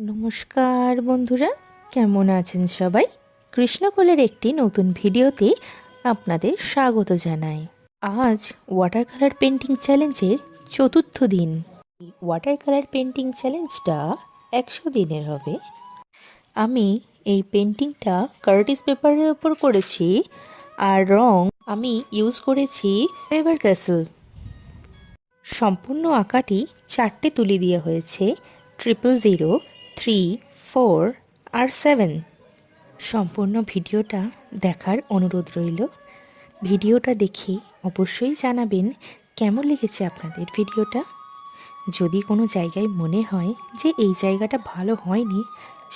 নমস্কার বন্ধুরা, কেমন আছেন সবাই? কৃষ্ণকলের একটি নতুন ভিডিওতে আপনাদের স্বাগত জানাই। আজ ওয়াটার কালার পেন্টিং চ্যালেঞ্জের চতুর্থ দিন। ওয়াটার কালার পেন্টিং চ্যালেঞ্জটা 100 দিনের হবে। আমি এই পেন্টিংটা কার্টিস পেপারের ওপর করেছি, আর রং আমি ইউজ করেছি ফেবার ক্যাসেল। সম্পূর্ণ আঁকাটি 4টে তুলি দিয়ে হয়েছে, 000, 3, 4 আর 7। সম্পূর্ণ ভিডিওটা দেখার অনুরোধ রইল। ভিডিওটা দেখে অবশ্যই জানাবেন কেমন লেগেছে আপনাদের ভিডিওটা। যদি কোনো জায়গায় মনে হয় যে এই জায়গাটা ভালো হয়নি,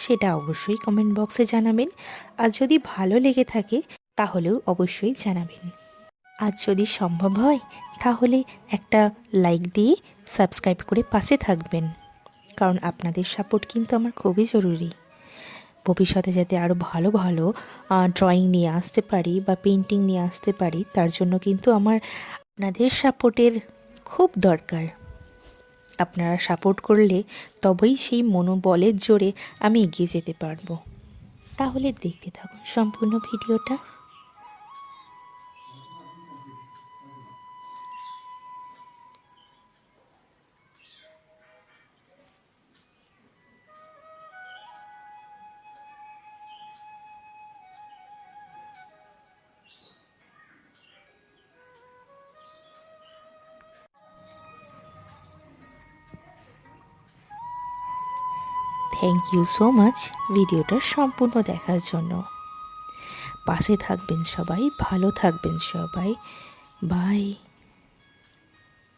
সেটা অবশ্যই কমেন্ট বক্সে জানাবেন। আর যদি ভালো লেগে থাকে তাহলেও অবশ্যই জানাবেন। আর যদি সম্ভব হয় তাহলে একটা লাইক দিয়ে সাবস্ক্রাইব করে পাশে থাকবেন, কারণ আপনাদের সাপোর্ট কিন্তু আমার খুবই জরুরি। ভবিষ্যতে যাতে আরও ভালো ভালো ড্রয়িং নিয়ে আসতে পারি বা পেন্টিং নিয়ে আসতে পারি, তার জন্য কিন্তু আমার আপনাদের সাপোর্টের খুব দরকার। আপনারা সাপোর্ট করলে তবেই সেই মনোবলের জোরে আমি এগিয়ে যেতে পারবো। তাহলে দেখতে থাকুন সম্পূর্ণ ভিডিওটা। থ্যাংক ইউ সো মাচ ভিডিওটা সম্পূর্ণ দেখার জন্য। পাশে থাকবেন সবাই, ভালো থাকবেন সবাই। বাই।